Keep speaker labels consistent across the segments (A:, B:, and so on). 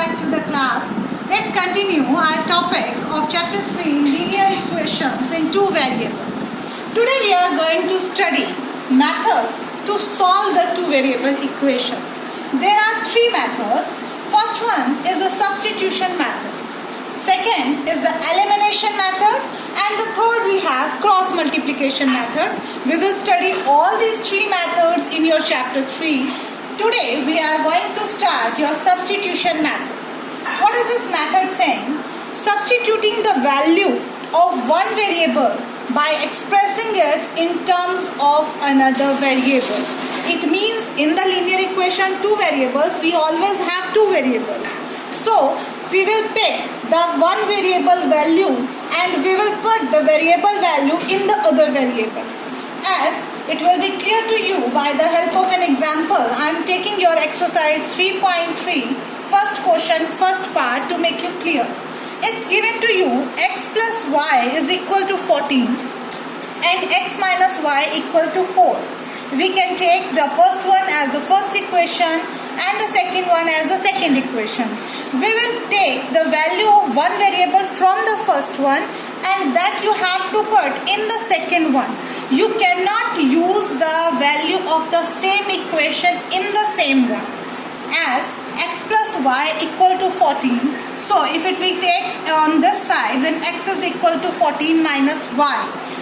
A: back to the class. Let's continue our topic of chapter 3, linear equations in two variables. Today we are going to study methods to solve the two variable equations. There are three methods. First one is the substitution method. Second is the elimination method, and the third we have cross multiplication method. We will study all these three methods in your chapter 3. Today we are going to start your substitution method. What is this method saying? Substituting the value of one variable by expressing it in terms of another variable. It means in the linear equation two variables, we always have two variables. So we will pick the one variable value and we will put the variable value in the other variable. As it will be clear to you by the help of an example, I am taking your exercise 3.3, first question, first part to make you clear. It's given to you x plus y is equal to 14 and x minus y equal to 4. We can take the first one as the first equation and the second one as the second equation. We will take the value of one variable from the first one and that you have to put in the second one. You cannot use the value of the same equation in the same one. As x plus y equal to 14. So if it we take on this side, then x is equal to 14 minus y.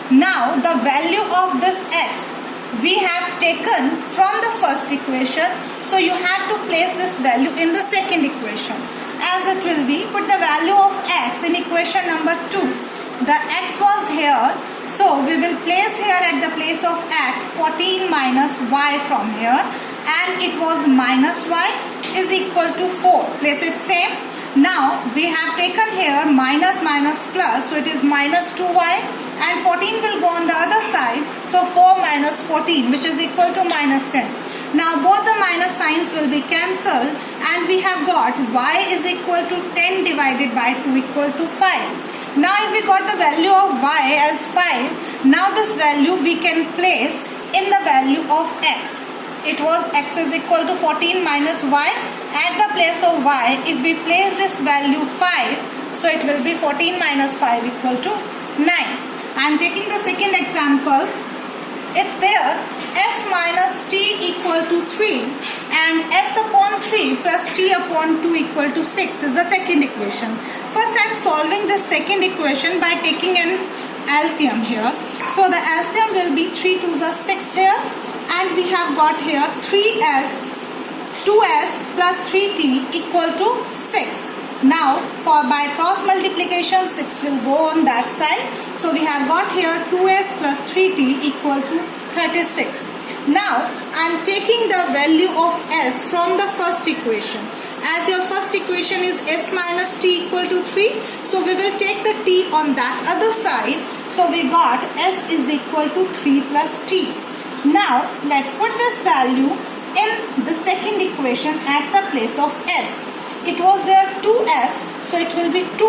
A: Now the value of this x we have taken from the first equation. So you have to place this value in the second equation. As it will be, put the value of x in equation number 2. The x was here. So we will place here at the place of x 14 minus y from here. And it was minus y is equal to 4. Place it same. Now we have taken here minus plus, so it is minus 2y and 14 will go on the other side. So 4 minus 14 which is equal to minus 10. Now both the minus signs will be cancelled and we have got y is equal to 10 divided by 2 equal to 5. Now if we got the value of y as 5, now this value we can place in the value of x. It was x is equal to 14 minus y. At the place of y, if we place this value 5, so it will be 14 minus 5 equal to 9. I am taking the second example. It's there s minus t equal to 3 and s upon 3 plus t upon 2 equal to 6 is the second equation. First I am solving the second equation by taking an LCM here. So the LCM will be 3 2s are 6 here. And we have got here 3s, 2s plus 3t equal to 6. Now by cross multiplication 6 will go on that side. So we have got here 2s plus 3t equal to 36. Now I am taking the value of s from the first equation. As your first equation is s minus t equal to 3. So we will take the t on that other side. So we got s is equal to 3 plus t. Now let's put this value in the second equation at the place of s. It was there 2s, so it will be 2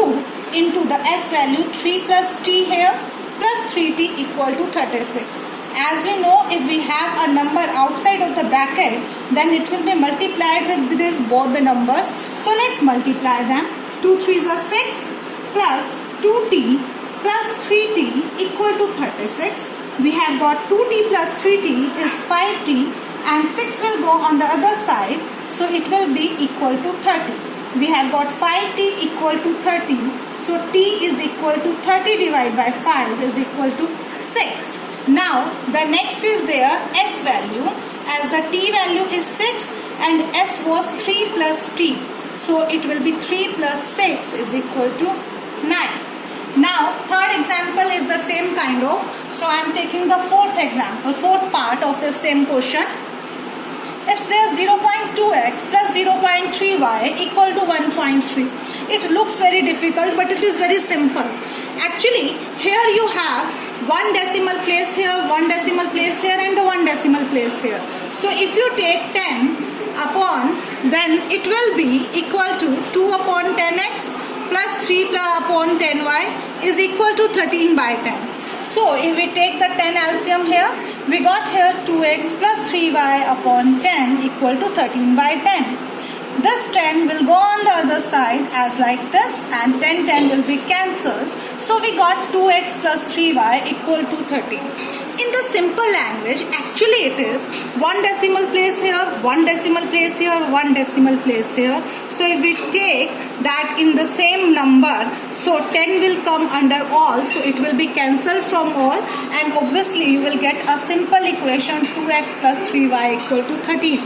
A: into the s value 3 plus t here plus 3t equal to 36. As we know, if we have a number outside of the bracket, then it will be multiplied with this both the numbers. So let's multiply them. 2 3s are 6 plus 2t plus 3t equal to 36. We have got 2t plus 3t is 5t and 6 will go on the other side. So it will be equal to 30. We have got 5t equal to 30. So t is equal to 30 divided by 5 is equal to 6. Now the next is there s value. As the t value is 6 and s was 3 plus t. So it will be 3 plus 6 is equal to 9. Now third example is the same kind of. So I am taking the fourth example, fourth part of the same question. It's there 0.2x plus 0.3y equal to 1.3. It looks very difficult but it is very simple. Actually here you have one decimal place here, one decimal place here and the one decimal place here. So if you take 10 upon, then it will be equal to 2 upon 10x plus 3 upon 10y is equal to 13 by 10. So if we take the 10 LCM here, we got here 2x plus 3y upon 10 equal to 13 by 10. This 10 will go on the other side as like this, and 10 will be cancelled. So we got 2x plus 3y equal to 13. In the simple language, actually it is 1 decimal place here, 1 decimal place here, 1 decimal place here. So if we take that in the same number, so 10 will come under all, so it will be cancelled from all, and obviously you will get a simple equation 2x plus 3y equal to 13.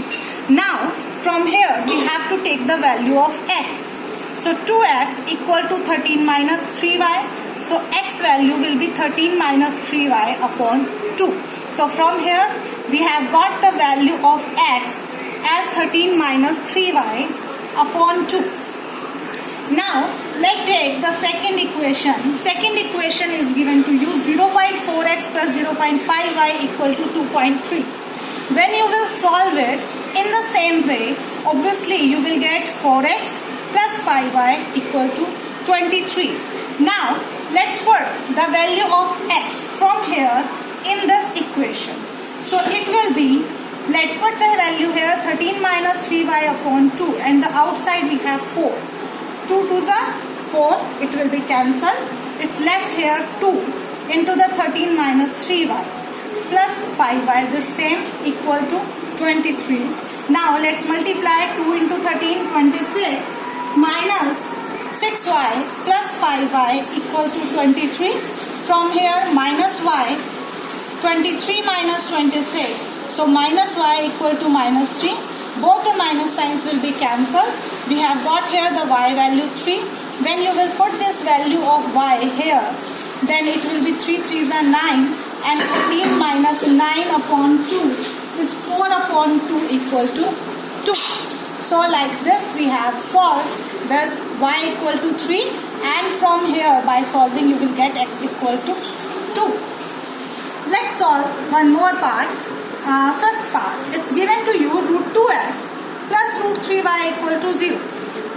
A: Now from here we have to take the value of x. So 2x equal to 13 minus 3y. So x value will be 13 minus 3y upon 2. So from here we have got the value of x as 13 minus 3y upon 2. Now let's take the second equation. Second equation is given to you 0.4x plus 0.5y equal to 2.3. When you will solve it in the same way, obviously you will get 4x plus 5y equal to 23. Now let's put the value of x from here in this equation. So it will be, let's put the value here 13 minus 3y upon 2, and the outside we have 4. 2 to the 4, it will be cancelled. It's left here 2 into the 13 minus 3y plus 5y, the same, equal to 23. Now let's multiply 2 into 13, 26, minus 6y plus 5y equal to 23. From here minus y, 23 minus 26, so minus y equal to minus 3. Both the minus signs will be cancelled. We have got here the y value 3. When you will put this value of y here, then it will be 3 3s are 9, and 13 minus 9 upon 2 is 4 upon 2 equal to 2. So like this we have solved this y equal to 3, and from here by solving you will get x equal to 2. Let's solve one more part, fifth part. It's given to you root 2x plus root 3y equal to 0.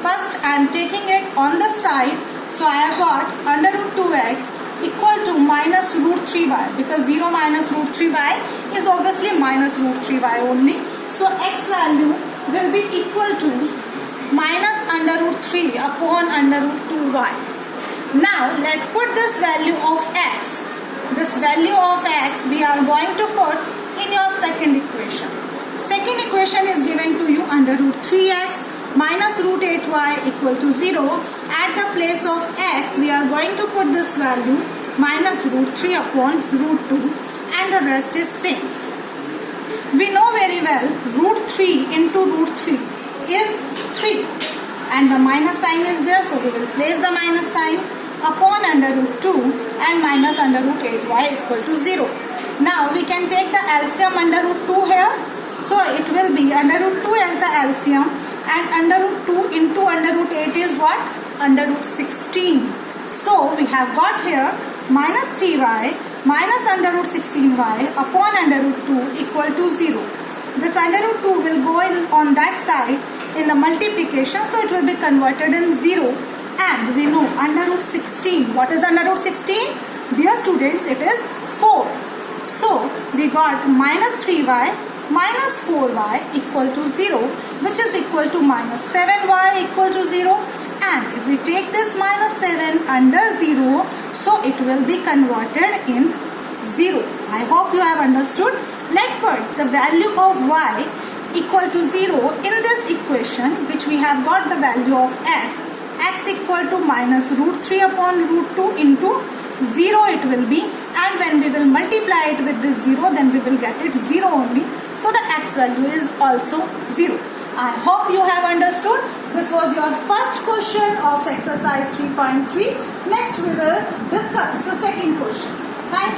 A: First I am taking it on the side, so I have got under root 2x equal to minus root 3y, because 0 minus root 3y is obviously minus root 3y only. So x value will be equal to minus under root 3 upon under root 2y. Now let's put this value of x. This value of x we are going to put in your second equation. Second equation is given to you under root 3x minus root 8y equal to 0. At the place of x we are going to put this value minus root 3 upon root 2, and the rest is same. We know very well root 3 into root 3 is 3, and the minus sign is there, so we will place the minus sign upon under root 2 and minus under root 8y equal to 0. Now we can take the LCM under root 2 here, so it will be under root 2 as the LCM, and under root 2 into under root 8 is what? Under root 16. So we have got here minus 3y minus under root 16y upon under root 2 equal to 0. This under root 2 will go in on that side in the multiplication, so it will be converted in 0. And we know under root 16, what is under root 16? Dear students, it is 4. So we got minus 3y minus 4y equal to 0, which is equal to minus 7y equal to 0. And if we take this minus 7 under 0, so it will be converted in 0. I hope you have understood. Let's put the value of y equal to 0 in this equation, which we have got the value of x equal to minus root 3 upon root 2 into 0 it will be, and when we will multiply it with this 0, then we will get it 0 only, so the x value is also 0. I hope you have understood. This was your first question of exercise 3.3. Next we will discuss the second question. Thank you.